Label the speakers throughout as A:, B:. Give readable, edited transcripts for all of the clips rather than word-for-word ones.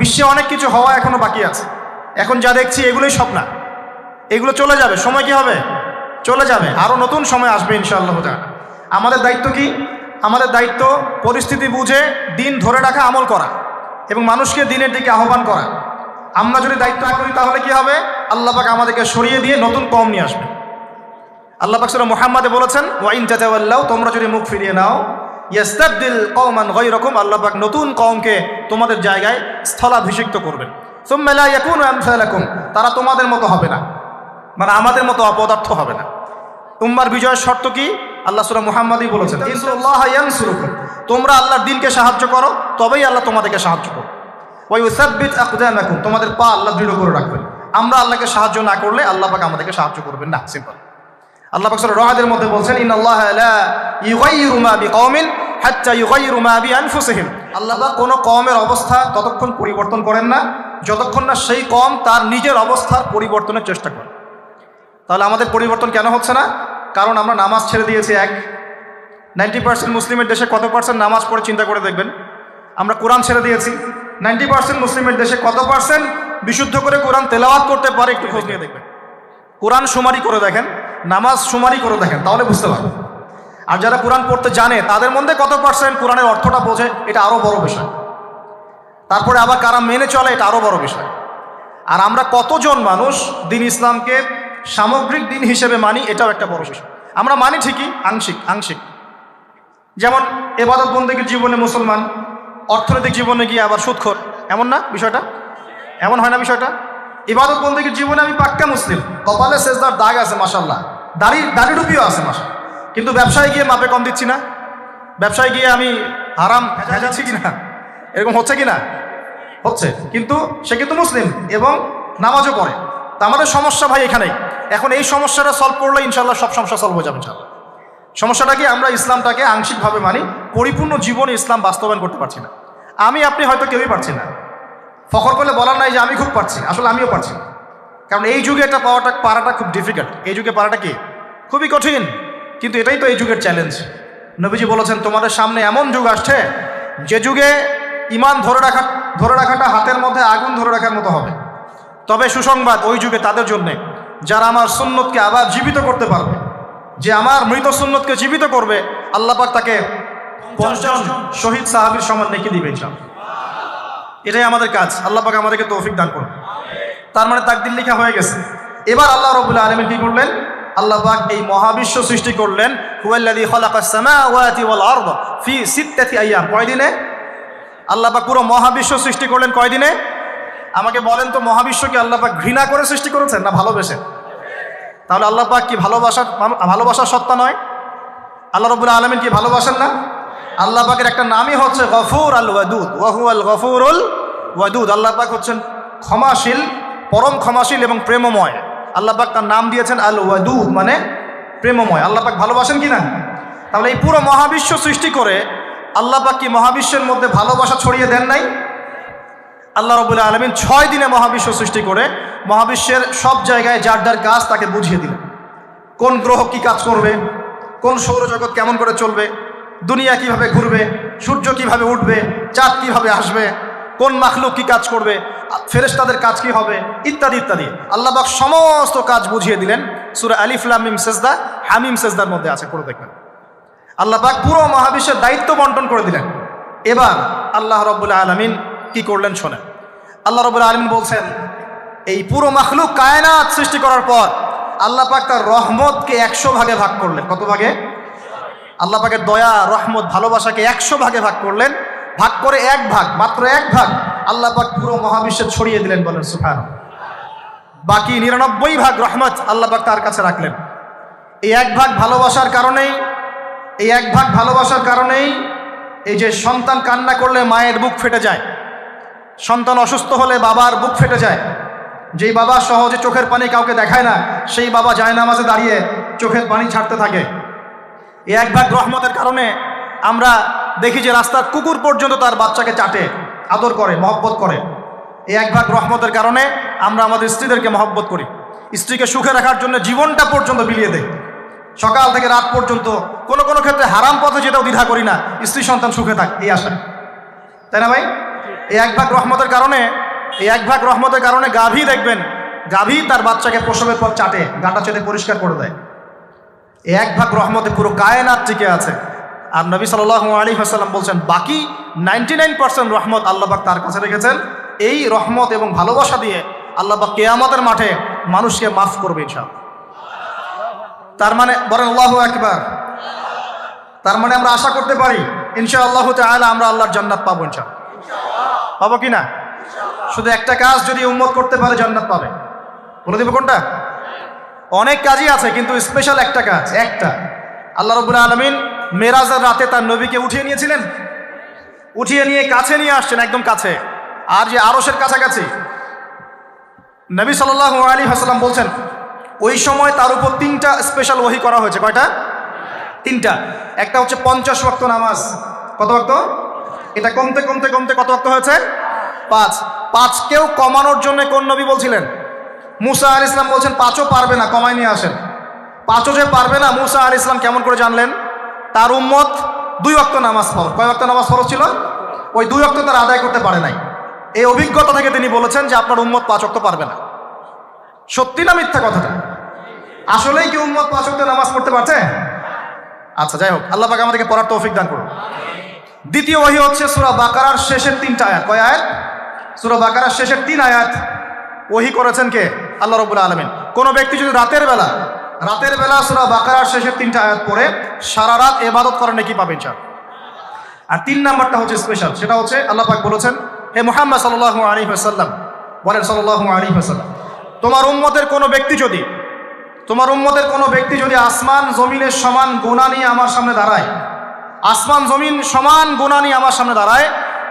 A: বিশ্বে অনেক কিছু হওয়া এখনো বাকি আছে। এখন যা দেখছি এগুলোই সব না, এগুলো চলে যাবে। সময় কি হবে? চলে যাবে। আরও নতুন সময় আসবে ইনশাআল্লাহ তাআলা। আমাদের দায়িত্ব কি? আমাদের দায়িত্ব পরিস্থিতি বুঝে দিন ধরে রাখা, আমল করা এবং মানুষকে দিনের দিকে আহ্বান করা। আমরা যদি দায়িত্ব করি তাহলে কি হবে? আল্লাহ পাক আমাদেরকে সরিয়ে দিয়ে নতুন কওম নিয়ে আসবে। আল্লাহ পাক সূরা মুহাম্মাদে বলেছেন, ওয়া ইন তাতাওয়াল্লাউ, তোমরা যদি মুখ ফিরিয়ে নাও, ইয়াস্তাবদিল কওমান গায়রাকুম, আল্লাহ পাক নতুন কওমকে তোমাদের জায়গায় স্থলাভিষিক্ত করবেন। সুম্মা লা ইয়াকুনু আমসালাকুম, তারা তোমাদের মতো হবে না, মানে আমাদের মতো অপদার্থ হবে না। উম্মার বিজয়ের শর্ত কি? আল্লাহ সূরা মুহাম্মাদই বলেছেন, ইনসুল্লাহ ইয়ানসুরুকুম, তোমরা আল্লাহর দ্বীনকে সাহায্য করো, তবেই আল্লাহ তোমাদেরকে সাহায্য করবে। ওয়া ইউসাব্বিত আকদামাকুম, তোমাদের পা আল্লাহ দৃঢ় করে রাখবেন। আমরা আল্লাহকে সাহায্য না করলে আল্লাহ পাক আমাদেরকে সাহায্য করবেন না। সিম্পল। আল্লাহ পাক সূরা রাদের মধ্যে বলছেন, ইন্নাল্লাহা লা ইউগাইয়িরু মা বিকওমিন হাত্তা ইউগাইয়িরু মা বিআনফুসিহিম, আল্লাহ পাক কোনো কওমের অবস্থা ততক্ষণ পরিবর্তন করেন না যতক্ষণ না সেই কওম তার নিজের অবস্থার পরিবর্তনের চেষ্টা করে। তাহলে আমাদের পরিবর্তন কেন হচ্ছে না? কারণ আমরা নামাজ ছেড়ে দিয়েছি। 90% মুসলিমের দেশে কত পার্সেন্ট নামাজ পড়ে চিন্তা করে দেখবেন। আমরা কোরআন ছেড়ে দিয়েছি। 90% মুসলিমের দেশে কত পার্সেন্ট বিশুদ্ধ করে কোরআন তেলাওয়াত করতে পারে? একটু খোঁজ নিয়ে দেখবেন। কোরআন শুমারি করে দেখেন, নামাজ শুমারি করে দেখেন, তাহলে বুঝতে পারবেন। আর যারা কোরআন পড়তে জানে তাদের মধ্যে কত পার্সেন্ট কোরআনের অর্থটা বোঝে, এটা আরও বড় বিষয়। তারপরে আবার কারা মেনে চলে, এটা আরও বড় বিষয়। আর আমরা কতজন মানুষ দিন ইসলামকে সামগ্রিক দিন হিসেবে মানি, এটাও একটা বড় বিষয়। আমরা মানি ঠিকই, আংশিক। যেমন ইবাদত বন্দেগীর জীবনে মুসলমান, অর্থনৈতিক জীবনে গিয়ে আবার সুদখোর, এমন না বিষয়টা? এমন হয় না বিষয়টা? ইবাদত বন্দেগীর জীবনে আমি পাক্কা মুসলিম, কপালে সেজদার দাগ আছে মাশাআল্লাহ, দাড়ি টুপিও আছে মাশাআল্লাহ, কিন্তু ব্যবসায় গিয়ে মাপে কম দিচ্ছি না, ব্যবসায় গিয়ে আমি হারাম ভেজাচ্ছি কিনা, এরকম হচ্ছে কিনা? হচ্ছে। কিন্তু সে কিন্তু মুসলিম এবং নামাজও পড়ে। তা আমাদের সমস্যা ভাই এখানেই। এখন এই সমস্যাটা সলভ করলে ইনশাআল্লাহ সব সমস্যা সলভ হয়ে যাবে ইনশাআল্লাহ। সমস্যাটা কি? আমরা ইসলামটাকে আংশিকভাবে মানি, পরিপূর্ণ জীবনে ইসলাম বাস্তবায়ন করতে পারছি না। আপনি হয়তো কেউই পারছি না। ফখর করলে বলার নাই যে আমি খুব পারছি, আসলে আমিও পারছি না। কারণ এই যুগে এটা পারাটা খুব ডিফিকাল্ট। এই যুগে পারাটা কি? খুবই কঠিন। কিন্তু এটাই তো এই যুগের চ্যালেঞ্জ। নবীজি বলেছেন, তোমাদের সামনে এমন যুগ আসছে যে যুগে ঈমান ধরে রাখাটা হাতের মধ্যে আগুন ধরে রাখার মতো হবে। তবে সুসংবাদ ওই যুগে তাদের জন্যে যারা আমার সুন্নতকে আবার জীবিত করতে পারবে। যে আমার মৃত সুন্নতকে জীবিত করবে, আল্লাহ পাক তাকে 50 শহীদ সাহাবীর সমান নেকি দিবে ইনশাআল্লাহ। এটাই আমাদের কাজ। আল্লাহ পাক আমাদেরকে তৌফিক দান করুন। তার মানে তাকদীর লেখা হয়ে গেছে। এবার আল্লাহ রাব্বুল আলামিন কি করলেন? আল্লাহ পাক এই মহাবিশ্ব সৃষ্টি করলেন। হুয়াল্লাযী খালাকাস সামাওয়াতি ওয়াল আরদ ফি সিত্তাতি আইয়াম। কয় দিনে? আল্লাহ পাক পুরো মহাবিশ্ব সৃষ্টি করলেন কয় দিনে? আমাকে বলেন তো, মহাবিশ্বকে আল্লাহ পাক ঘৃণা করে সৃষ্টি করেছেন না ভালোবেসে? তাহলে আল্লাহ পাক কি ভালোবাসার সত্তা নয়? আল্লাহ রাব্বুল আলামিন কি ভালোবাসেন না? আল্লাহ পাকের একটা নামই হচ্ছে গফুর আল ওয়াদুদ, ওয়া হুয়াল গফুরুল ওয়াদুদ। আল্লাহ পাক হচ্ছেন ক্ষমাশীল, পরম ক্ষমাশীল এবং প্রেমময়। আল্লাহ পাক তার নাম দিয়েছেন আল ওয়াদুদ, মানে প্রেমময়। আল্লাহ পাক ভালোবাসেন কি না? তাহলে এই পুরো মহাবিশ্ব সৃষ্টি করে আল্লাহ পাক কি মহাবিশ্বের মধ্যে ভালোবাসা ছড়িয়ে দেন নাই? আল্লাহ রাব্বুল আলামিন 6 দিনে মহাবিশ্ব সৃষ্টি করে মহাবিশ্বের সব জায়গায় যার যার কাজ তাকে বুঝিয়ে দিলেন। কোন গ্রহ কি কাজ করবে, কোন সৌরজগৎ কেমন করে চলবে, দুনিয়া কিভাবে ঘুরবে, সূর্য কিভাবে উঠবে, চাঁদ কিভাবে আসবে, কোন মাখলুক কি কাজ করবে, ফেরেশতাদের কাজ কি হবে, ইত্যাদি ইত্যাদি। আল্লাহ পাক সমস্ত কাজ বুঝিয়ে দিলেন। সূরা আলিফ লাম মিম সেজদা, হামিম সেজদার মধ্যে আছে, পড়ে দেখবেন। আল্লাহ পাক পুরো মহাবিশ্বের দায়িত্ব বন্টন করে দিলেন। এবার আল্লাহ রাব্বুল আলামিন কি করলেন শোনেন। আল্লাহ রাব্বুল আলামিন বলছেন, এই পুরো মাখলুক কায়নাত সৃষ্টি করার পর আল্লাহ পাক তার রহমতকে 100 ভাগে ভাগ করলেন। কত ভাগে? আল্লাহ পাকের দয়া, রহমত, ভালোবাসাকে 100 ভাগে ভাগ করলেন। ভাগ করে মাত্র এক ভাগ আল্লাহ পাক পুরো মহাবিশ্বে ছড়িয়ে দিলেন, বলেন সুবহানাল্লাহ। বাকি 99 ভাগ রহমত আল্লাহ পাক তার কাছে রাখলেন। এই এক ভাগ ভালোবাসার কারণেই এই যে সন্তান কান্না করলে মায়ের বুক ফেটে যায়, সন্তান অসুস্থ হলে বাবার বুক ফেটে যায়। যেই বাবা সহজে চোখের পানি কাউকে দেখায় না, সেই বাবা জায়নামাজে দাঁড়িয়ে চোখের পানি ছাড়তে থাকে। এই এক ভাগ রহমতের কারণে আমরা দেখি যে রাস্তার কুকুর পর্যন্ত তার বাচ্চাকে চাটে, আদর করে, মহব্বত করে। এই এক ভাগ রহমতের কারণে আমরা আমাদের স্ত্রীদেরকে মহব্বত করি, স্ত্রীকে সুখে রাখার জন্য জীবনটা পর্যন্ত বিলিয়ে দেয়। সকাল থেকে রাত পর্যন্ত কোনো ক্ষেত্রে হারাম পথে যেটাও দ্বিধা করি না, স্ত্রী সন্তান সুখে থাক এই আশা, তাই না ভাই? এই 1 ভাগ রহমতের কারণে, এই 1 ভাগ রহমতের কারণে গাভী দেখবেন, গাভী তার বাচ্চাকে প্রসবের পর চাটে, গাটা চেটে পরিষ্কার করে দেয়। এই 1 ভাগ রহমতে পুরো কায়নাত টিকে আছে। আর নবী সাল্লাল্লাহু আলাইহি ওয়াসাল্লাম বলছেন বাকি 99% রহমত আল্লাহ পাক তার কাছে রেখেছেন। এই রহমত এবং ভালোবাসা দিয়ে আল্লাহ পাক কিয়ামতের মাঠে মানুষকে মাফ করবে ইনশাআল্লাহ। তার মানে বলেন আল্লাহু আকবার। তার মানে আমরা আশা করতে পারি ইনশাআল্লাহ তাআলা আমরা আল্লাহর জান্নাত পাবো ইনশাআল্লাহ। পাবো কি না? শুধু একটা কাজ যদি উম্মত করতে পারে জান্নাত পাবে। বলে দেব কোনটা? অনেক কাজই আছে কিন্তু স্পেশাল একটা কাজ, একটা। আল্লাহ রাব্বুল আলামিন মেরাজের রাতে তার নবীকে উঠিয়ে নিয়েছিলেন, উঠিয়ে নিয়ে কাছে নিয়ে আসছেন, একদম কাছে, আর যে আরশের কাছাকাছি। নবী সাল্লাল্লাহু আলাইহি ওয়াসাল্লাম বলছেন ওই সময় তার উপর 3টা স্পেশাল ওহী করা হয়েছে। কয়টা? 3টা। একটা হচ্ছে 50 ওয়াক্ত নামাজ। কত ওয়াক্ত? এটা কমতে কমতে কমতে কত ওয়াক্ত হয়েছে? 5। 5কেও কমানোর জন্য কোন নবী বলছিলেন? মুসা আলাইহিস সালাম বলছেন 5ও পারবে না, কমায় নিয়ে আসেন। 5ও যে পারবে না, মুসা আলাইহিস সালাম কেমন করে জানলেন? তার উম্মত 2 ওয়াক্ত নামাজ ফরজ। কয় ওয়াক্ত নামাজ ফরজ ছিল? ওই 2 ওয়াক্ত তার আদায় করতে পারে নাই। এই অভিজ্ঞতা থেকে তিনি বলেছেন যে আপনার উম্মত 5 ওয়াক্ত পারবে না। সত্যি না মিথ্যা কথাটা? আসলেই কি উম্মত 5 ওয়াক্ত নামাজ পড়তে পারছে? আচ্ছা, যাই হোক, আল্লাহ পাক আমাদেরকে পড়ার তৌফিক দান করুন। দ্বিতীয় ওহী হচ্ছে সূরা বাকারার শেষের 3টা আয়াত। কয় আয়াত? সূরা বাকারার শেষের 3 আয়াত ওহী করেছেন কে? আল্লাহ রাব্বুল আলামিন। কোন ব্যক্তি যদি রাতের বেলা সূরা বাকারার শেষের 3টা আয়াত পড়ে সারা রাত ইবাদত করে নাকি পাবে ইনশাআল্লাহ। আর 3 নাম্বারটা হচ্ছে স্পেশাল, সেটা হচ্ছে আল্লাহ পাক বলেছেন, হে মুহাম্মদ সাল্লাল্লাহু আলাইহি ওয়াসাল্লাম, বলেন সাল্লাল্লাহু আলাইহি ওয়াসাল্লাম, তোমার উম্মতের কোনো ব্যক্তি যদি আসমান জমিনের সমান গুনাহ নিয়ে আমার সামনে দাঁড়ায়, আসমান জমিন সমান গুনাহ নিয়ে আমার সামনে দাঁড়ায়,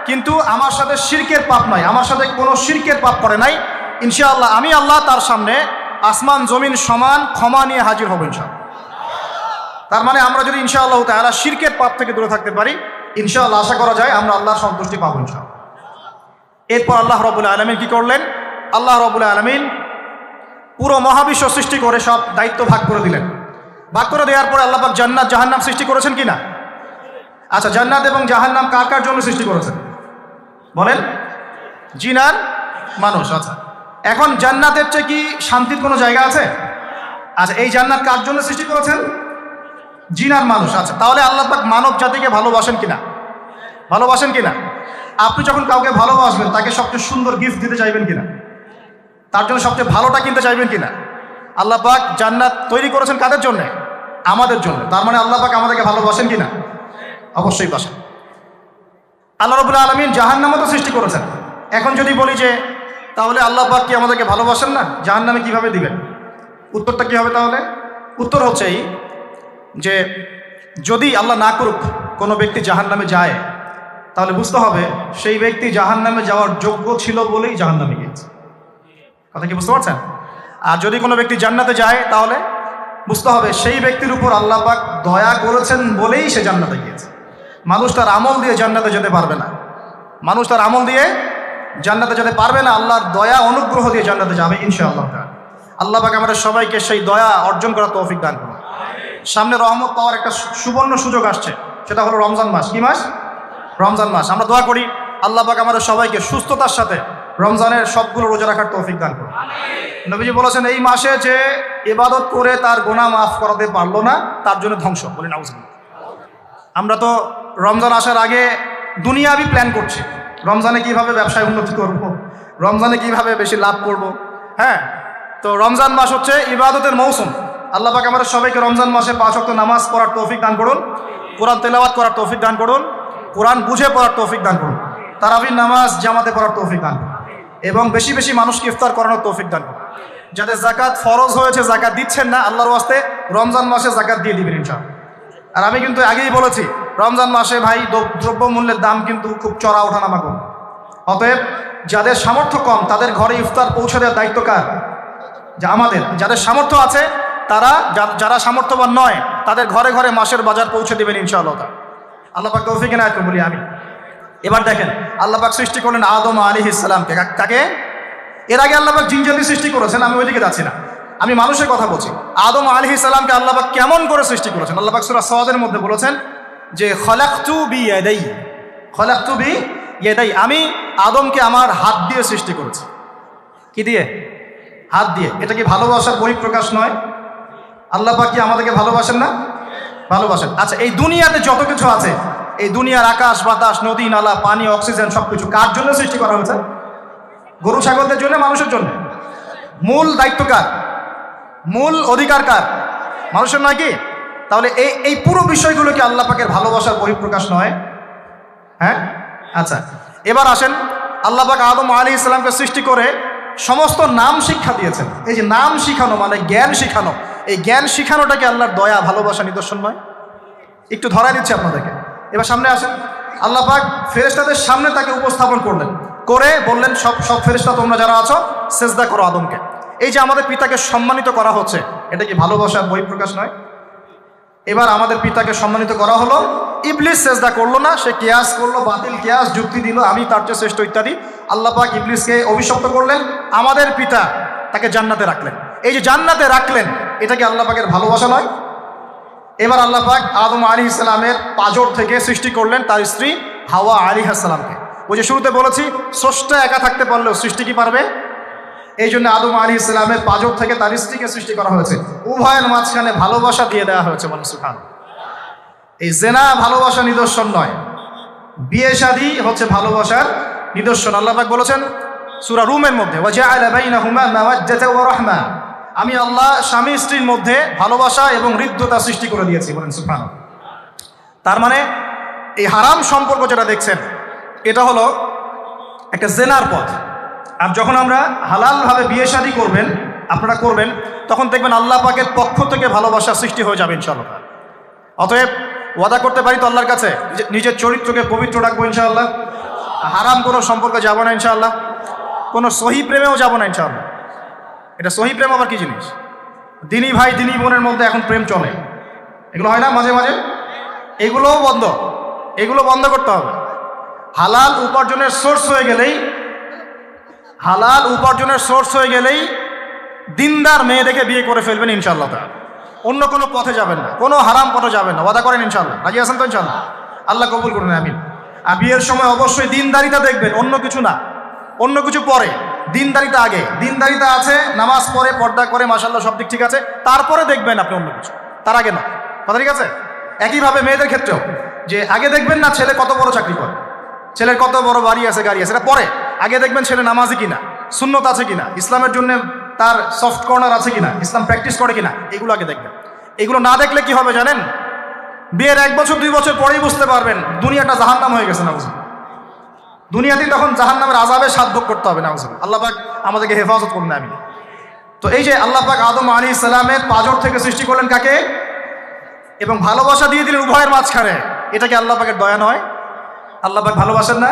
A: কিন্তু আমার সাথে শিরকের পাপ নাই, আমার সাথে কোনো শিরকের পাপ করে নাই, ইনশাআল্লাহ আমি আল্লাহ তার সামনে আসমান জমিন সমান ক্ষমা নিয়ে হাজির হব ইনশাআল্লাহ। তার মানে আমরা যদি ইনশাআল্লাহ তাআলা শিরকের পাপ থেকে দূরে থাকতে পারি, ইনশাআল্লাহ আশা করা যায় আমরা আল্লাহর সন্তুষ্টি পাবো ইনশাআল্লাহ। এরপর আল্লাহ রাব্বুল আলামিন কি করলেন? আল্লাহ রাব্বুল আলামিন পুরো মহাবিশ্ব সৃষ্টি করে সব দায়িত্ব ভাগ করে দিলেন। ভাগ করে দেওয়ার পরে আল্লাহ পাক জান্নাত জাহান্নাম সৃষ্টি করেছেন কিনা? আচ্ছা, জান্নাত এবং জাহান্নাম কার কার জন্য সৃষ্টি করেছেন বলেন? জিন আর মানুষ। আচ্ছা, এখন জান্নাতের চেয়ে কি শান্তির কোনো জায়গা আছে? আচ্ছা, এই জান্নাত কার জন্য সৃষ্টি করেছেন? জিন আর মানুষ। আচ্ছা, তাহলে আল্লাহ পাক মানব জাতিকে ভালোবাসেন কিনা? ভালোবাসেন কিনা? আপনি যখন কাউকে ভালোবাসবেন তাকে সবচেয়ে সুন্দর গিফট দিতে চাইবেন কিনা? তার জন্য সবচেয়ে ভালোটা কিনতে চাইবেন কিনা? আল্লাহ পাক জান্নাত তৈরি করেছেন কাদের জন্য? আমাদের জন্য। তার মানে আল্লাহ পাক আমাদেরকে ভালোবাসেন কিনা? অবশ্যই বাসেন। আল্লাহ রাব্বুল আলামিন জাহান্নামও তো সৃষ্টি করেছেন। এখন যদি বলি যে তাহলে আল্লাহ পাক কি আমাদেরকে ভালোবাসেন না, জাহান্নামে কিভাবে দিবেন? উত্তরটা কি হবে তাহলে? উত্তর হচ্ছে এই যে যদি আল্লাহ না করুক কোনো ব্যক্তি জাহান্নামে যায়, তাহলে বুঝতে হবে সেই ব্যক্তি জাহান্নামে যাওয়ার যোগ্য ছিল বলেই জাহান্নামে গিয়েছে। কথা কি বুঝতে পারছেন? আর যদি কোনো ব্যক্তি জান্নাতে যায় তাহলে বুঝতে হবে সেই ব্যক্তির উপর আল্লাহ পাক দয়া করেছেন বলেই সে জান্নাতে গিয়েছে। মানুষ তার আমল দিয়ে জান্নাতে যেতে পারবে না, মানুষ তার আমল দিয়ে জান্নাতে যেতে পারবে না, আল্লাহর দয়া অনুগ্রহ দিয়ে জান্নাতে যাবে ইনশাআল্লাহ। আল্লাহ পাক আমাদের সবাইকে সেই দয়া অর্জন করার তৌফিক দান করুন। সামনে রহমত পাওয়ার একটা সুবর্ণ সুযোগ আসছে, সেটা হলো রমজান মাস। কি মাস? রমজান মাস। আমরা দোয়া করি আল্লাহ পাক আমাদের সবাইকে সুস্থতার সাথে রমজানের সবগুলো রোজা রাখার তৌফিক দান করুন। নবীজি বলেছেন এই মাসে যে ইবাদত করে তার গুনাহ মাফ করাতে পারলো না, তার জন্য ধ্বংস। বলি নাউজুবিল্লাহ। আমরা তো রমজান আসার আগে দুনিয়াবি প্ল্যান করছি, রমজানে কিভাবে ব্যবসায় উন্নতি করব, রমজানে কিভাবে বেশি লাভ করব। হ্যাঁ, তো রমজান মাস হচ্ছে ইবাদতের মৌসুম। আল্লাহ পাক আমাদের সবাইকে রমজান মাসে 5 ওয়াক্ত নামাজ পড়ার তৌফিক দান করুন, কোরআন তেলাওয়াত করার তৌফিক দান করুন, কোরআন বুঝে পড়ার তৌফিক দান করুন, তারাবির নামাজ জামাতে পড়ার তৌফিক দান করুন, এবং বেশি বেশি মানুষকে ইফতার করানোর তৌফিক দান করুন। যাদের যাকাত ফরজ হয়েছে, যাকাত দিচ্ছেন না, আল্লাহর ওয়াস্তে রমজান মাসে যাকাত দিয়ে দিবেন ইনশাআল্লাহ। আর আমি কিন্তু আগেই বলেছি রমজান মাসে ভাই দ্রব্যমূল্যের দাম কিন্তু খুব চড়া ওঠানামা করবে। অতএব যাদের সামর্থ্য কম তাদের ঘরে ইফতার পৌঁছে দেওয়ার দায়িত্ব কার? যে আমাদের। যাদের সামর্থ্য আছে তারা, যারা সামর্থ্যবান নয় তাদের ঘরে ঘরে মাসের বাজার পৌঁছে দেবেন ইনশাআল্লাহ। আল্লাহ পাক তৌফিক এনায়েত করুন বলি আমি। এবার দেখেন আল্লাহ পাক সৃষ্টি করলেন আদম আলাইহিস সালামকে। কাকে? এর আগে আল্লাহ পাক জিন জাতি সৃষ্টি করেছেন, আমি ওইদিকে যাচ্ছি না, আমি মানুষের কথা বলছি। আদম আলাইহিস সালামকে আল্লাহ পাক কেমন করে সৃষ্টি করেছেন? আল্লাহ পাক সূরা সাদের মধ্যে বলেছেন যে খলাকতু বিয়াদাই, খলাকতু বিয়াদাই, আমি আদমকে আমার হাত দিয়ে সৃষ্টি করেছি। কি দিয়ে? হাত দিয়ে। এটা কি ভালোবাসার বহিঃপ্রকাশ নয়? আল্লাহ পাক কি আমাদেরকে ভালোবাসেন না? ভালোবাসেন। আচ্ছা, এই দুনিয়াতে যত কিছু আছে, এই দুনিয়ার আকাশ বাতাস নদী নালা পানি অক্সিজেন সবকিছু কার জন্য সৃষ্টি করা হয়েছে? গরু ছাগলদের জন্য, মানুষের জন্য? মূল দায়িত্ব কার? মূল অধিকার কার? মানুষের নয় কি? তাহলে এই পুরো বিষয়গুলো কি আল্লাহ পাকের ভালোবাসার বহিঃপ্রকাশ নয়? হ্যাঁ। আচ্ছা, এবার আসেন, আল্লাহ পাক আদম আলাইহিস সালামকে সৃষ্টি করে সমস্ত নাম শিক্ষা দিয়েছেন। এই যে নাম শিখানো মানে জ্ঞান শিখানো, এই জ্ঞান শিখানোটা কি আল্লাহর দয়া ভালোবাসা নিদর্শন নয়? একটু ধরাই দিচ্ছি আপনাদেরকে। এবার সামনে আসেন, আল্লাহ পাক ফেরেশতাদের সামনে তাকে উপস্থাপন করলেন, করে বললেন সব ফেরেশতা তোমরা যারা আছো সেজদা করো আদমকে। এই যে আমাদের পিতাকে সম্মানিত করা হচ্ছে, এটা কি ভালোবাসার বহিঃপ্রকাশ নয়? এবার আমাদের পিতাকে সম্মানিত করা হলো, ইবলিস সেজদা করলো না, সে কিয়াস করলো, বাতিল কিয়াস, যুক্তি দিল আমি তার চেয়ে শ্রেষ্ঠ ইত্যাদি। আল্লাহ পাক ইবলিসকে অভিশপ্ত করলেন, আমাদের পিতা তাকে জান্নাতে রাখলেন। এই যে জান্নাতে রাখলেন, এটা কি আল্লাহ পাকের ভালোবাসা নয়? এবার আল্লাহ পাক আদম আলাইহিস সালামের পাঁজর থেকে সৃষ্টি করলেন তার স্ত্রী হাওয়া আলাইহিস সালামকে। ওই যে শুরুতে বলেছি, স্রষ্টা একা থাকতে পারলেও সৃষ্টি কি পারবে? এই জন্য আদম আলাইহিস সালামের পাঁজর থেকে তার স্ত্রীকে সৃষ্টি করা হয়েছে। উভয়ের মাঝখানে ভালোবাসা দিয়ে দেওয়া হয়েছে। বলেন সুবহানাল্লাহ। এই জেনা ভালোবাসা নিদর্শন নয়, বিয়ে শাদী হচ্ছে ভালোবাসার নিদর্শন। আল্লাহ পাক বলেছেন সূরা রুমের মধ্যে, ওয়াজআলা বাইনাহুমা মাওয়াজ্জাতা ওয়া রাহমা, আমি আল্লাহ স্বামী স্ত্রীর মধ্যে ভালোবাসা এবং হৃদ্যতা সৃষ্টি করে দিয়েছি। বলেন সুবহানাল্লাহ। তার মানে এই হারাম সম্পর্ক যেটা দেখছেন, এটা হলো একটা জেনার পথ। আর যখন আমরা হালালভাবে বিয়ে শাদী করবেন, আপনারা করবেন, তখন দেখবেন আল্লাহ পাকের পক্ষ থেকে ভালোবাসা সৃষ্টি হয়ে যাবে ইনশাআল্লাহ। অতএব ওয়াদা করতে পারি তো আল্লাহর কাছে, নিজের চরিত্রকে পবিত্র রাখবো ইনশাআল্লাহ, হারাম কোনো সম্পর্কে যাব না ইনশাআল্লাহ, কোনো সহি প্রেমেও যাব না ইনশাআল্লাহ। এটা সহি প্রেম আবার কি জিনিস? দিনী ভাই দিনী বোনের মধ্যে এখন প্রেম চলে, এগুলো হয় না মাঝে মাঝে? এগুলোও বন্ধ, এগুলো বন্ধ করতে হবে। হালাল উপার্জনের সোর্স হয়ে গেলেই দিনদার মেয়ে দেখে বিয়ে করে ফেলবেন ইনশাআল্লাহ। অন্য কোনো পথে যাবেন না, কোনো হারাম পথে যাবেন না। ওয়াদা করেন ইনশাআল্লাহ? রাজি আছেন তো ইনশাআল্লাহ? আল্লাহ কবুল করুন, আমিন। আর বিয়ের সময় অবশ্যই দিনদারিতা দেখবেন, অন্য কিছু না। অন্য কিছু পরে, দিনদারিতা আগে। দিনদারিতা আছে, নামাজ পড়ে, পর্দা করে, মাশাআল্লাহ সব দিক ঠিক আছে, তারপরে দেখবেন আপনি অন্য কিছু, তার আগে না। কথা ঠিক আছে? একইভাবে মেয়েদের ক্ষেত্রেও, যে আগে দেখবেন না ছেলে কত বড় চাকরি করে, ছেলের কত বড় বাড়ি আছে, গাড়ি আছে, এটা পরে। আগে দেখবেন ছেলে নামাজি কিনা, সুন্নত আছে কিনা, ইসলামের জন্য তার সফট কর্নার আছে কিনা, ইসলাম প্র্যাকটিস করে কিনা, এগুলো আগে দেখবেন। এগুলো না দেখলে কি হবে জানেন? বিয়ের 1 বছর 2 বছর পরেই বুঝতে পারবেন দুনিয়াটা জাহান্নাম হয়ে গেছে। নাউজুবিল্লাহ। দুনিয়াতেই তখন জাহান্নামের আযাবে স্বাদ ভোগ করতে হবে। নাউজুবিল্লাহ। আল্লাহ পাক আমাদেরকে হেফাজত করুন, আমিন। তো এই যে আল্লাহ পাক আদম আলাইহিস সালামের পাঁজর থেকে সৃষ্টি করলেন কাকে, এবং ভালোবাসা দিয়ে দিলেন উভয়ের মাঝখানে, এটা কি আল্লাহ পাকের দয়া নয়? আল্লাহ পাক ভালোবাসেন না?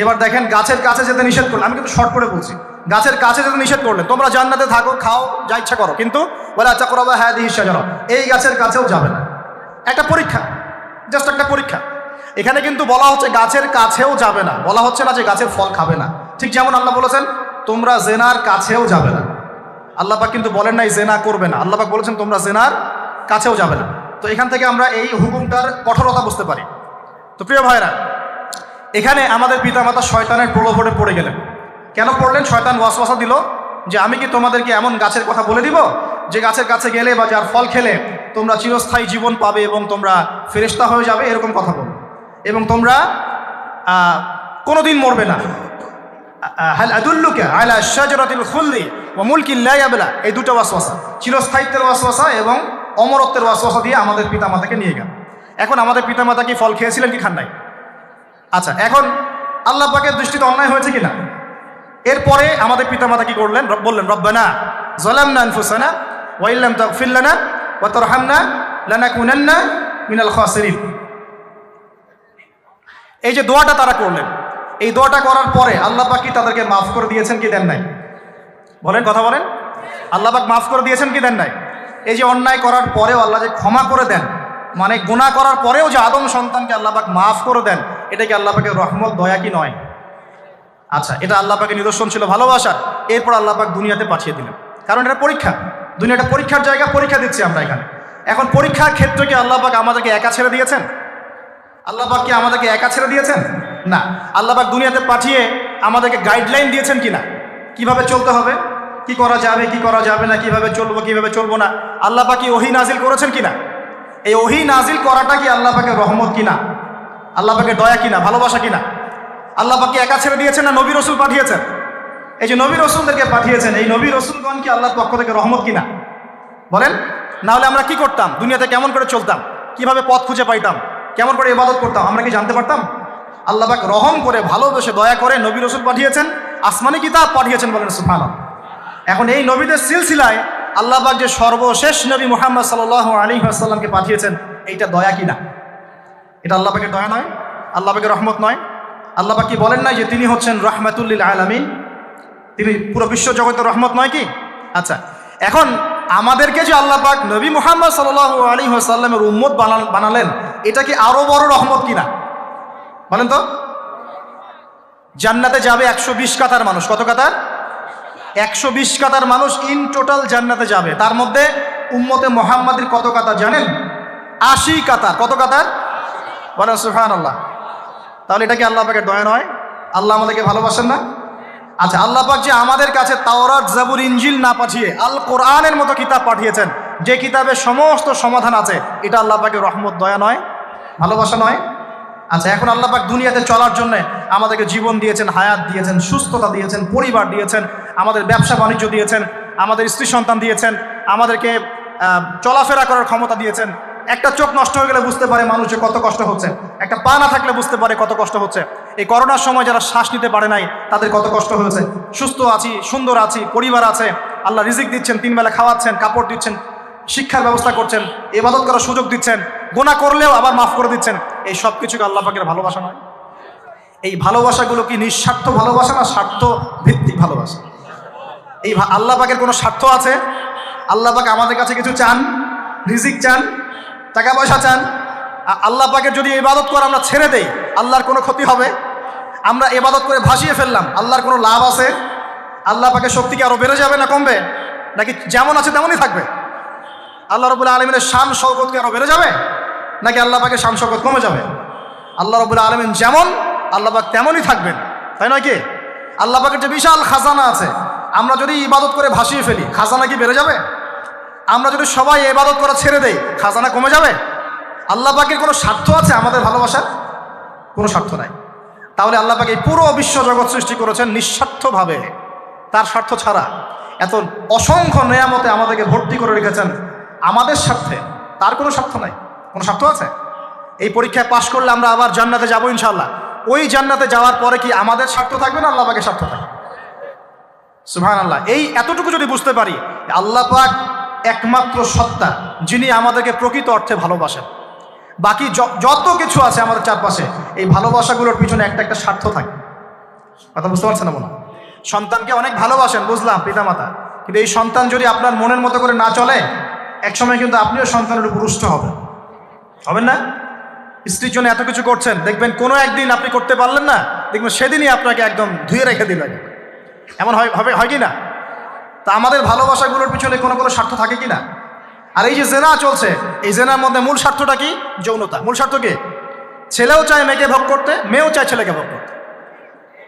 A: এবার দেখেন, গাছের কাছে যেতে নিষেধ করলেন। আমি কিন্তু শর্ট করে বলছি, গাছের কাছে যেতে নিষেধ করলেন, তোমরা জান্নাতে থাকো, খাও, যা ইচ্ছা করো, কিন্তু ওয়ালা তাকরাবা হাযিহি শাজারা, এই গাছের কাছেও যাবে না। একটা পরীক্ষা, জাস্ট একটা পরীক্ষা। এখানে কিন্তু বলা হচ্ছে গাছের কাছেও যাবে না, বলা হচ্ছে না যে গাছের ফল খাবে না। ঠিক যেমন আল্লাহ বলেছেন তোমরা জেনার কাছেও যাবে না। আল্লাহ পাক কিন্তু বলেন নাই জেনা করবে না, আল্লাহ পাক বলেছেন তোমরা জেনার কাছেও যাবে না। তো এখান থেকে আমরা এই হুকুমটার কঠোরতা বুঝতে পারি। তো প্রিয় ভাইরা, এখানে আমাদের পিতামাতা শয়তানের প্রলোভনে পড়ে গেলেন। কেন পড়লেন? শয়তান ওয়াসওয়াসা দিল যে আমি কি তোমাদেরকে এমন গাছের কথা বলে দিব যে গাছের কাছে গেলে বা যার ফল খেলে তোমরা চিরস্থায়ী জীবন পাবে এবং তোমরা ফেরেশতা হয়ে যাবে, এরকম কথা বলো, এবং তোমরা কোনোদিন মরবে না। হাল আদুল্লুকা আলা শাজারাতিল খুলদি ওয়া মুলকিন লা ইয়াবলা, এই দুটো ওয়াসওয়াসা, চিরস্থায়িত্বের ওয়াসওয়াসা এবং অমরত্বের ওয়াসওয়াসা দিয়ে আমাদের পিতামাতাকে নিয়ে গেল। এখন আমাদের পিতামাতা কি ফল খেয়েছিলেন কি খান নাই? আচ্ছা, এখন আল্লাহ পাকের দৃষ্টিতে অন্যায় হয়েছে কিনা? এরপরে আমাদের পিতামাতা কি করলেন? বললেন রব্বানা যালামনা আনফুসানা ওয়া ইল্লাম তাগফির লানা ওয়া তারহামনা লানাকুনান্না মিনাল খাসিরিন। এই যে দোয়াটা তারা করলেন, এই দোয়াটা করার পরে আল্লাহ পাক কি তাদেরকে মাফ করে দিয়েছেন কি দেন নাই? বলেন, কথা বলেন। আল্লাহ পাক মাফ করে দিয়েছেন কি দেন নাই? এই যে অন্যায় করার পরেও আল্লাহ যে ক্ষমা করে দেন, মানে গুনাহ করার পরেও যে আদম সন্তানকে আল্লাহ পাক মাফ করে দেন, এটা কি আল্লাহ পাকের রহমত, দয়া কি নয়? আচ্ছা, এটা আল্লাহ পাকের নিদর্শন ছিল ভালোবাসার। এরপর আল্লাহ পাক দুনিয়াতে পাঠিয়ে দিলেন, কারণ এটা পরীক্ষা। দুনিয়াটা পরীক্ষার জায়গা, পরীক্ষা দিচ্ছি আমরা এখানে। এখন পরীক্ষার ক্ষেত্রে কি আল্লাহ পাক আমাদেরকে একা ছেড়ে দিয়েছেন? আল্লাহ পাক কি আমাদেরকে একা ছেড়ে দিয়েছেন? না। আল্লাহ পাক দুনিয়াতে পাঠিয়ে আমাদেরকে গাইডলাইন দিয়েছেন কিনা, কিভাবে চলতে হবে, কি করা যাবে কি করা যাবে না, কিভাবে চলবো কিভাবে চলবো না। আল্লাহ পাক কি ওহী নাজিল করেছেন কিনা? এই ওহী নাজিল করাটা কি আল্লাহ পাকের রহমত কিনা, আল্লাহ পাকের দয়া কিনা, ভালোবাসা কিনা? আল্লাহ পাক কি একা ছেড়ে দিয়েছেন না নবী রসুল পাঠিয়েছেন? এই যে নবী রসুলদেরকে পাঠিয়েছেন, এই নবী রসুলগণ কি আল্লাহর পক্ষ থেকে রহমত কিনা? বলেন। না হলে আমরা কি করতাম, দুনিয়াতে কেমন করে চলতাম, কিভাবে পথ খুঁজে পাইতাম, কেমন করে ইবাদত করতাম, আমরা কি জানতে পারতাম? আল্লাহ পাক রহম করে ভালোবেসে দয়া করে নবী রসুল পাঠিয়েছেন, আসমানি কিতাব পাঠিয়েছেন, বলেন সুবহানাল্লাহ। এখন এই নবীদের সিলসিলায় আল্লাহ পাক যে সর্বশেষ নবী মুহাম্মদ সাল্লাল্লাহু আলাইহি ওয়াসাল্লামকে পাঠিয়েছেন, এইটা দয়া কিনা? এটা আল্লাহ পাকের দয়া নয়, আল্লাহ পাকের রহমত নয়? আল্লাহ পাক কি বলেন না যে তিনি হচ্ছেন রাহমাতুল লিল আলামিন, তিনি পুরো বিশ্ব জগতের রহমত নয় কি? আচ্ছা, এখন আমাদেরকে যে আল্লাহ পাক নবী মুহাম্মদ সাল্লাল্লাহু আলাইহি ওয়াসাল্লামের উম্মত বানালেন, এটা কি আরো বড় রহমত কিনা? বলেন তো। জান্নাতে যাবে 120 কাতার মানুষ। কত কাতার? 120 কাতার মানুষ ইন টোটাল জান্নাতে যাবে। তার মধ্যে উম্মতে মুহাম্মাদের কত কাতার জানেন? 80 কাতার। কত কাতার? বলেন সুবহানাল্লাহ। তাহলে এটা কি আল্লাহ পাকের দয়া নয়? আল্লাহ আমাদেরকে ভালোবাসেন না? আচ্ছা, আল্লাহ পাক যে আমাদের কাছে তাওরাত, জাবুর, ইনজিল না পাঠিয়ে আল কোরআনের মতো কিতাব পাঠিয়েছেন, যে কিতাবে সমস্ত সমাধান আছে, এটা আল্লাহ পাকের রহমত, দয়া নয়, ভালোবাসা নয়? আচ্ছা, এখন আল্লাহ পাক দুনিয়াতে চলার জন্য আমাদেরকে জীবন দিয়েছেন, হায়াত দিয়েছেন, সুস্থতা দিয়েছেন, পরিবার দিয়েছেন, আমাদের ব্যবসা বাণিজ্য দিয়েছেন, আমাদের স্ত্রী সন্তান দিয়েছেন, আমাদেরকে চলাফেরা করার ক্ষমতা দিয়েছেন। একটা চোখ নষ্ট হয়ে গেলে বুঝতে পারে মানুষ যে কত কষ্ট হচ্ছে, একটা পা না থাকলে বুঝতে পারে কত কষ্ট হচ্ছে। এই করোনার সময় যারা শ্বাস নিতে পারে নাই, তাদের কত কষ্ট হয়েছে। সুস্থ আছি, সুন্দর আছি, পরিবার আছে, আল্লাহ রিজিক দিচ্ছেন, 3 বেলা খাওয়াচ্ছেন, কাপড় দিচ্ছেন, শিক্ষার ব্যবস্থা করছেন, ইবাদত করার সুযোগ দিচ্ছেন, গুনাহ করলেও আবার মাফ করে দিচ্ছেন। এই সব কিছুকে আল্লাহ পাকের ভালোবাসা নয়? এই ভালোবাসাগুলো কি নিঃস্বার্থ ভালোবাসা না স্বার্থ ভিত্তিক ভালোবাসা? এই আল্লাহ পাকের কোনো স্বার্থ আছে? আল্লাহ পাক আমাদের কাছে কিছু চান? রিজিক চান, টাকা পয়সা চান? আল্লাহ পাকের যদি ইবাদত করে আমরা ছেড়ে দেই, আল্লাহর কোনো ক্ষতি হবে? আমরা ইবাদত করে ভাসিয়ে ফেললাম, আল্লাহর কোনো লাভ আছে? আল্লাহ পাকের শক্তি কি আরো বেড়ে যাবে না কমবে, নাকি যেমন আছে তেমনই থাকবে? আল্লাহ রাব্বুল আলামিনের শান শওকত কি আরো বেড়ে যাবে, নাকি আল্লাহ পাকের শান শওকত কমে যাবে? আল্লাহ রাব্বুল আলামিন যেমন, আল্লাহ পাক তেমনই থাকবেন, তাই নয় কি? আল্লাহ পাকের যে বিশাল খাজানা আছে, আমরা যদি ইবাদত করে ভাসিয়ে ফেলি, খাজানা কি বেড়ে যাবে? আমরা যদি সবাই ইবাদত করা ছেড়ে দেই, খাজানা কমে যাবে? আল্লাহ পাকের কোনো স্বার্থ আছে আমাদের ভালোবাসার? কোনো স্বার্থ নাই। তাহলে আল্লাহ পাক এই পুরো বিশ্ব জগৎ সৃষ্টি করেছেন নিঃস্বার্থভাবে, তার স্বার্থ ছাড়া। এত অসংখ্য নেয়ামতে আমাদেরকে ভর্তি করে রেখেছেন আমাদের স্বার্থে, তার কোনো স্বার্থ নাই। কোনো স্বার্থ আছে? এই পরীক্ষায় পাশ করলে আমরা আবার জান্নাতে যাবো ইনশাআল্লাহ। ওই জান্নাতে যাওয়ার পরে কি আমাদের স্বার্থ থাকবে না আল্লাহ পাকের স্বার্থ থাকবে? সুবহানাল্লাহ। এই এতটুকু যদি বুঝতে পারি, আল্লাহ পাক একমাত্র সত্তা যিনি আমাদেরকে প্রকৃত অর্থে ভালোবাসেন। বাকি যত কিছু আছে আমাদের চারপাশে, এই ভালোবাসাগুলোর পিছনে একটা একটা স্বার্থ থাকে। কথা বুঝতে পারছেন না? মনে সন্তানকে অনেক ভালোবাসেন, বুঝলাম, পিতামাতা, কিন্তু এই সন্তান যদি আপনার মনের মতো করে না চলে, একসময় কিন্তু আপনিও সন্তানের উপর রুষ্ট হবেন না? স্ত্রীর জন্য এত কিছু করছেন, দেখবেন কোনো একদিন আপনি করতে পারলেন না, দেখবেন সেদিনই আপনাকে একদম ধুয়ে রেখে দিলেন। এমন হয় কি না? তা আমাদের ভালোবাসাগুলোর পিছনে কোনো স্বার্থ থাকে কি না? আর এই যে জেনা চলছে, এই জেনার মধ্যে মূল স্বার্থটা কি? যৌনতা। মূল স্বার্থ কি? ছেলেও চায় মেয়েকে ভোগ করতে, মেয়েও চায় ছেলেকে ভোগ করতে,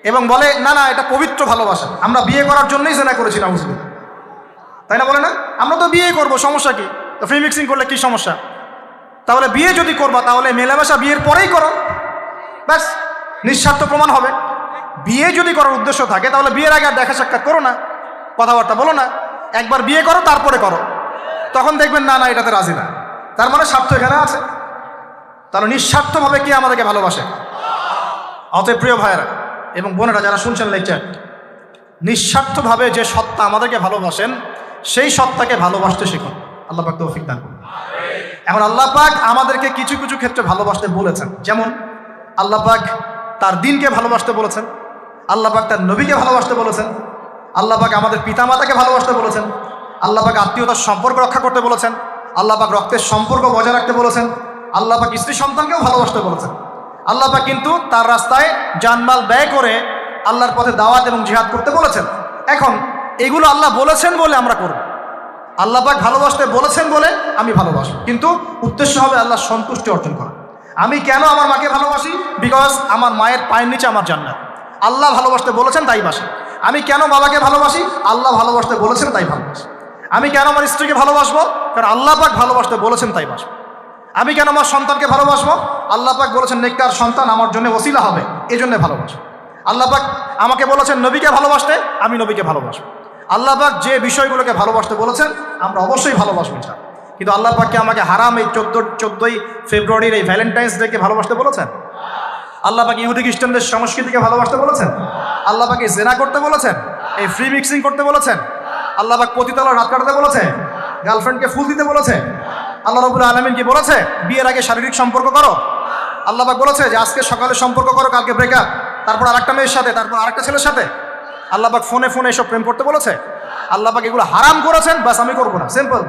A: এবং বলে না না এটা পবিত্র ভালোবাসা, আমরা বিয়ে করার জন্যই জেনা করেছি, না বুঝলি? তাই না? বলে না আমরা তো বিয়ে করবো, সমস্যা কি? তো ফ্রি মিক্সিং করলে কি সমস্যা? তাহলে বিয়ে যদি করবা, তাহলে মেলামেশা বিয়ের পরেই করো, ব্যাস, নিঃস্বার্থ প্রমাণ হবে। বিয়ে যদি করার উদ্দেশ্য থাকে, তাহলে বিয়ের আগে আর দেখা সাক্ষাৎ করো না, কথাবার্তা বলো না, একবার বিয়ে করো তারপরে করো, তখন দেখবেন না না এটাতে রাজি না, তার মানে স্বার্থ এখানে আছে। তাহলে নিঃস্বার্থভাবে কে আমাদেরকে ভালোবাসে? অতএব প্রিয় ভাইয়েরা এবং বোনেরা যারা শুনছেন লেকচার, নিঃস্বার্থভাবে যে সত্তা আমাদেরকে ভালোবাসেন, সেই সত্তাকে ভালোবাসতে শিখুন। আল্লাহ পাক তৌফিক দান করুন। এখন আল্লাহ পাক আমাদেরকে কিছু কিছু ক্ষেত্রে ভালোবাসতে বলেছেন, যেমন আল্লাহ পাক তার দ্বীনকে ভালোবাসতে বলেছেন, আল্লাহ পাক তার নবীকে ভালোবাসতে বলেছেন, আল্লাহ পাক আমাদের পিতামাতাকে ভালোবাসতে বলেছেন, আল্লাহ পাক আত্মীয়তার সম্পর্ক রক্ষা করতে বলেছেন, আল্লাহ পাক রক্তের সম্পর্ক বজায় রাখতে বলেছেন, আল্লাহ পাক স্ত্রী সন্তানকেও ভালোবাসতে বলেছেন। আল্লাহ পাক কিন্তু তার রাস্তায় জানমাল ব্যয় করে আল্লাহর পথে দাওয়াত এবং জিহাদ করতে বলেছেন। এখন এগুলো আল্লাহ বলেছেন বলে আমরা করব, আল্লাহ পাক ভালোবাসতে বলেছেন বলে আমি ভালোবাসবো, কিন্তু উদ্দেশ্য হবে আল্লাহর সন্তুষ্টি অর্জন করা। আমি কেন আমার মাকে ভালোবাসি? বিকজ আমার মায়ের পায়ের নিচে আমার জান্নাত। আল্লাহ ভালোবাসতে বলেছেন তাই বাসি। আমি কেন বাবাকে ভালোবাসি? আল্লাহ ভালোবাসতে বলেছেন তাই ভালোবাসি। আমি কেন আমার স্ত্রীকে ভালোবাসবো? কারণ আল্লাহ পাক ভালোবাসতে বলেছেন তাই বাসবো। আমি কেন আমার সন্তানকে ভালোবাসবো? আল্লাহ পাক বলেছেন নেককার সন্তান আমার জন্য ওসিলা হবে, এই জন্য ভালোবাসবো। আল্লাহ পাক আমাকে বলেছেন নবীকে ভালোবাসতে, আমি নবীকে ভালোবাসবো। আল্লাহ পাক যে বিষয়গুলোকে ভালোবাসতে বলেছেন আমরা অবশ্যই ভালোবাসবো। কিন্তু আল্লাহ পাককে আমাকে হারাম এই 14ই ফেব্রুয়ারির এই ভ্যালেন্টাইন্স ডেকে ভালোবাসতে বলেছেন? আল্লাহ পাক ইহুদি খ্রিস্টানদের সংস্কৃতিকে ভালোবাসতে বলেছেন? আল্লাহ পাক এই জেনা করতে বলেছেন? এই ফ্রি মিক্সিং করতে বলেছেন? আল্লাহ পাক পতিতালয় রাত কাটাতে বলেছে? গার্লফ্রেন্ডকে ফুল দিতে বলেছে? আল্লাহ রাব্বুল আলামিন কি বলেছে বিয়ের আগে শারীরিক সম্পর্ক করো? আল্লাহ পাক বলেছে যে আজকে সকালে সম্পর্ক করো, কালকে ব্রেকআপ, তারপর আরেকটা মেয়ের সাথে, তারপর আরেকটা ছেলের সাথে? আল্লাহ পাক ফোনে ফোনে এসব প্রেম করতে বলেছে? আল্লাহ পাক এগুলো হারাম করেছেন, বাস আমি করবো না, সিম্পল।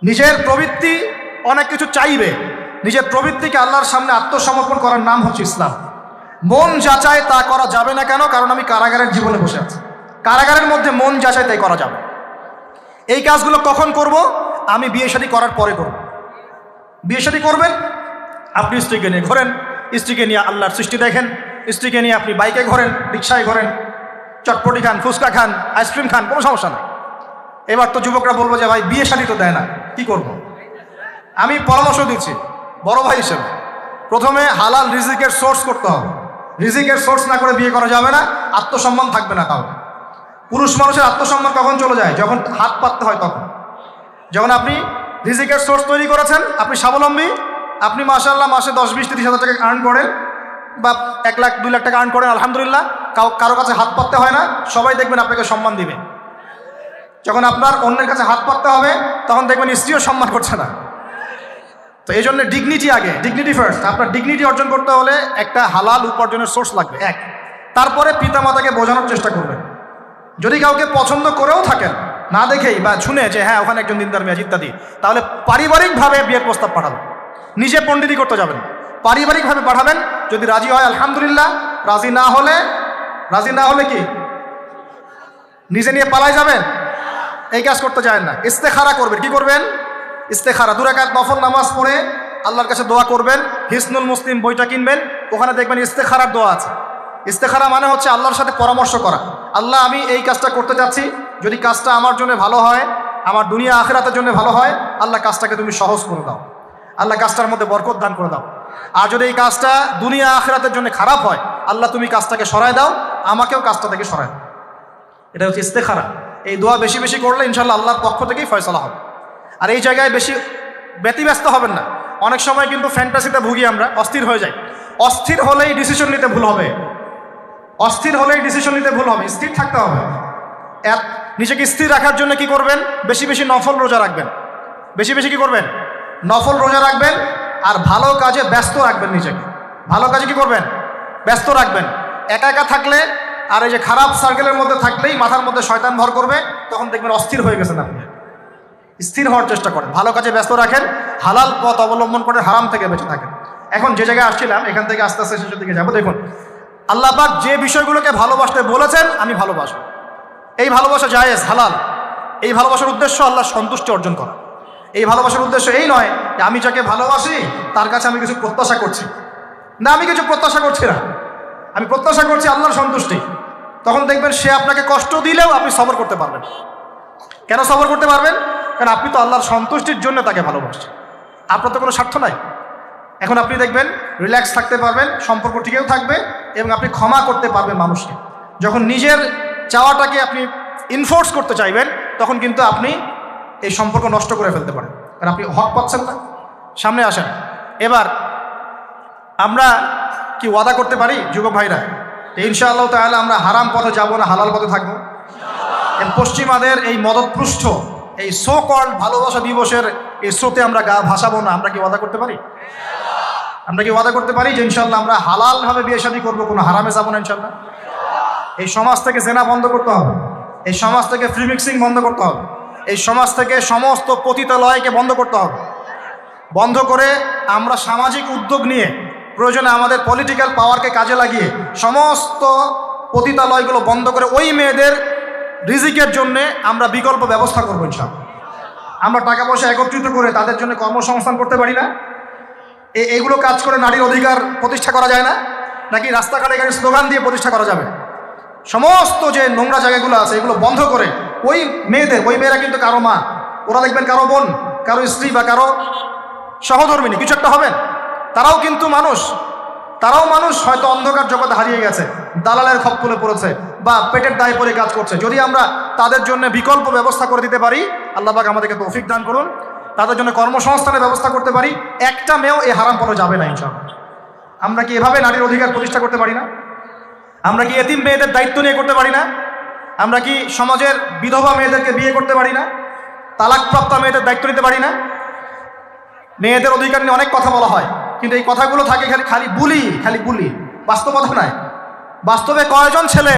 A: নিজের প্রবৃত্তি অনেক কিছু চাইবে, নিজের প্রবৃত্তিকে আল্লাহর সামনে আত্মসমর্পণ করার নাম হচ্ছে ইসলাম। মন যাচাই তা করা যাবে না। কেন? কারণ আমি কারাগারের জীবনে বসে আছি। কারাগারের মধ্যে মন যাচাই তাই করা যাবে। এই কাজগুলো কখন করব? আমি বিয়ে শাদী করার পরে করব। বিয়ে শাদী করবেন, আপনি স্ত্রীকে নিয়ে ঘোরেন, স্ত্রীকে নিয়ে আল্লাহর সৃষ্টি দেখেন, স্ত্রীকে নিয়ে আপনি বাইকে ঘোরেন, রিক্সায় ঘোরেন, চটপটি খান, ফুচকা খান, আইসক্রিম খান, কোনো সমস্যা নেই। এবার তো যুবকরা বলবো যে ভাই বিয়ে শাদী তো দেয় না, কি করব? আমি পরামর্শ দিচ্ছি বড় ভাই হিসেবে, প্রথমে হালাল রিজিকের সোর্স করতে হবে। রিজিকের সোর্স না করে বিয়ে করা যাবে না, আত্মসম্মান থাকবে না কাউকে। পুরুষ মানুষের আত্মসম্মান কখন চলে যায়? যখন হাত পাততে হয় তখন। যখন আপনি রিজিকের সোর্স তৈরি করেছেন, আপনি স্বাবলম্বী, আপনি মাশাআল্লাহ মাসে 10, 20, 30 হাজার টাকা আর্ন করেন বা 1 লাখ 2 লাখ টাকা আর্ন করেন, আলহামদুলিল্লাহ, কারো কাছে হাত পাততে হয় না, সবাই দেখবেন আপনাকে সম্মান দিবে। যখন আপনার অন্যের কাছে হাত পাততে হবে তখন দেখবেন স্ত্রীও সম্মান করছে না। তো এই জন্য ডিগনিটি আগে, ডিগনিটি ফার্স্ট। আপনার ডিগনিটি অর্জন করতে হলে একটা হালাল উপার্জনের সোর্স লাগবে, এক। তারপরে পিতামাতাকে বোঝানোর চেষ্টা করবেন। যদি কাউকে পছন্দ করেও থাকেন না দেখেই বা শুনে যে হ্যাঁ ওখানে একজন দিনদার মেয়ে ইত্যাদি, তাহলে পারিবারিকভাবে বিয়ের প্রস্তাব পাঠাবেন। নিজে পণ্ডিতি করতে যাবেন, পারিবারিকভাবে পাঠাবেন। যদি রাজি হয় আলহামদুলিল্লাহ, রাজি না হলে কি নিজে নিয়ে পালাই যাবেন? এই কাজ করতে চান না। ইস্তেখারা করবেন। কি করবেন? ইস্তেখারা 2 রাকাত নফল নামাজ পড়ে আল্লাহর কাছে দোয়া করবেন। হিসনুল মুসলিম বইটা কিনবেন, ওখানে দেখবেন ইস্তেখারার দোয়া আছে। ইস্তেখারা মানে হচ্ছে আল্লাহর সাথে পরামর্শ করা। আল্লাহ আমি এই কাজটা করতে যাচ্ছি, যদি কাজটা আমার জন্য ভালো হয়, আমার দুনিয়া আখিরাতের জন্য ভালো হয়, আল্লাহ কাজটাকে তুমি সহজ করে দাও, আল্লাহ কাজটার মধ্যে বরকত দান করে দাও। আর যদি এই কাজটা দুনিয়া আখিরাতের জন্য খারাপ হয়, আল্লাহ তুমি কাজটাকে সরায় দাও, আমাকেও কাজটা থেকে সরায় দাও। এটা হচ্ছে ইস্তেখারা। এই দোয়া বেশি বেশি করলে ইনশাআল্লাহ আল্লাহর পক্ষ থেকেই ফয়সালা হবে। আর এই জায়গায় বেশি ব্যতিব্যস্ত হবেন না। অনেক সময় কিন্তু ফ্যান্টাসিতে ভুগি আমরা, অস্থির হয়ে যাই। অস্থির হলেই ডিসিশন নিতে ভুল হবে, অস্থির হলেই ডিসিশন নিতে ভুল হবে। স্থির থাকতে হবে। নিজেকে স্থির রাখার জন্য কি করবেন? বেশি বেশি নফল রোজা রাখবেন। বেশি বেশি কি করবেন? নফল রোজা রাখবেন। আর ভালো কাজে ব্যস্ত রাখবেন নিজেকে। ভালো কাজে কি করবেন? ব্যস্ত রাখবেন। একা একা থাকলে আর এই যে খারাপ সার্কেলের মধ্যে থাকলেই মাথার মধ্যে শয়তান ভর করবে, তখন দেখবেন অস্থির হয়ে গেছেন আপনি। স্থির হওয়ার চেষ্টা করেন, ভালো কাজে ব্যস্ত রাখেন, হালাল পথ অবলম্বন করে হারাম থেকে বেঁচে থাকেন। এখন যে জায়গায় আসছিলাম, এখান থেকে আস্তে আস্তে শেষের দিকে যাবো। দেখুন, আল্লাহ পাক যে বিষয়গুলোকে ভালোবাসতে বলেছেন আমি ভালোবাসবো, এই ভালোবাসা জায়েজ, হালাল। এই ভালোবাসার উদ্দেশ্য আল্লাহর সন্তুষ্টি অর্জন করা। এই ভালোবাসার উদ্দেশ্য এই নয় যে আমি যাকে ভালোবাসি তার কাছে আমি কিছু প্রত্যাশা করছি। না, আমি কিছু প্রত্যাশা করছি না, আমি প্রত্যাশা করছি আল্লাহর সন্তুষ্টি। তখন দেখবেন সে আপনাকে কষ্ট দিলেও আপনি সবর করতে পারবেন। কেন সবর করতে পারবেন? কারণ আপনি তো আল্লাহর সন্তুষ্টির জন্য তাকে ভালোবাসছেন, আপনার তো কোনো স্বার্থ নাই। এখন আপনি দেখবেন রিল্যাক্স থাকতে পারবেন, সম্পর্ক টিকেও থাকবে এবং আপনি ক্ষমা করতে পারবেন মানুষকে। যখন নিজের চাওয়াটাকে আপনি ইনফোর্স করতে চাইবেন, তখন কিন্তু আপনি এই সম্পর্ক নষ্ট করে ফেলতে পারেন, কারণ আপনি হক পাচ্ছেন না। সামনে আসেন। এবার আমরা কি ওয়াদা করতে পারি যুবক ভাইরা, ইনশাআল্লাহ তাআলা আমরা হারাম পথে যাব না, হালাল পথে থাকবো। পশ্চিমাদের এই মদতপৃষ্ঠ এই সো কল্ড ভালোবাসা দিবসের এই স্রোতে আমরা গা ভাসাবো না। আমরা কি ওয়াদা করতে পারি? আমরা কি ওয়াদা করতে পারি যে ইনশাআল্লাহ আমরা হালালভাবে বিয়ে শাদী করবো, কোনো হারামে যাবো না ইনশাআল্লাহ? এই সমাজ থেকে জেনা বন্ধ করতে হবে, এই সমাজ থেকে ফ্রি মিক্সিং বন্ধ করতে হবে, এই সমাজ থেকে সমস্ত পতিতালয়কে বন্ধ করতে হবে। বন্ধ করে আমরা সামাজিক উদ্যোগ নিয়ে প্রয়োজনে আমাদের পলিটিক্যাল পাওয়ারকে কাজে লাগিয়ে সমস্ত পতিতালয়গুলো বন্ধ করে ওই মেয়েদের রিজিকের জন্যে আমরা বিকল্প ব্যবস্থা করবো ইনশাআল্লাহ। আমরা টাকা পয়সা একত্রিত করে তাদের জন্য কর্মসংস্থান করতে পারি না? এগুলো কাজ করে নারীর অধিকার প্রতিষ্ঠা করা যায় না? নাকি রাস্তাঘাটে এখানে স্লোগান দিয়ে প্রতিষ্ঠা করা যাবে? সমস্ত যে নোংরা জায়গাগুলো আছে এগুলো বন্ধ করে ওই মেয়েরা কিন্তু কারো মা, ওরা দেখবেন কারো বোন, কারো স্ত্রী বা কারো সহধর্মিনী কিছু একটা হবেন, তারাও কিন্তু মানুষ, হয়তো অন্ধকার জগতে হারিয়ে গেছে, দালালের খপ্পরে পড়েছে বা পেটের দায়ে পড়ে কাজ করছে। যদি আমরা তাদের জন্য বিকল্প ব্যবস্থা করে দিতে পারি, আল্লাহ পাক আমাদেরকে তৌফিক দান করুন, তাদের জন্য কর্মসংস্থানের ব্যবস্থা করতে পারি, একটা মেয়েও এই হারাম পথে যাবে না ইনশাআল্লাহ। আমরা কি এভাবে নারীর অধিকার প্রতিষ্ঠা করতে পারি না? আমরা কি এতিম মেয়েদের দায়িত্ব নিয়ে করতে পারি না? আমরা কি সমাজের বিধবা মেয়েদেরকে বিয়ে করতে পারি না? তালাকপ্রাপ্ত মেয়েদের দায়িত্ব নিতে পারি না? মেয়েদের অধিকার নিয়ে অনেক কথা বলা হয়, কিন্তু এই কথাগুলো থাকে খালি বুলি, বাস্তবতা নয়। বাস্তবে কয়জন ছেলে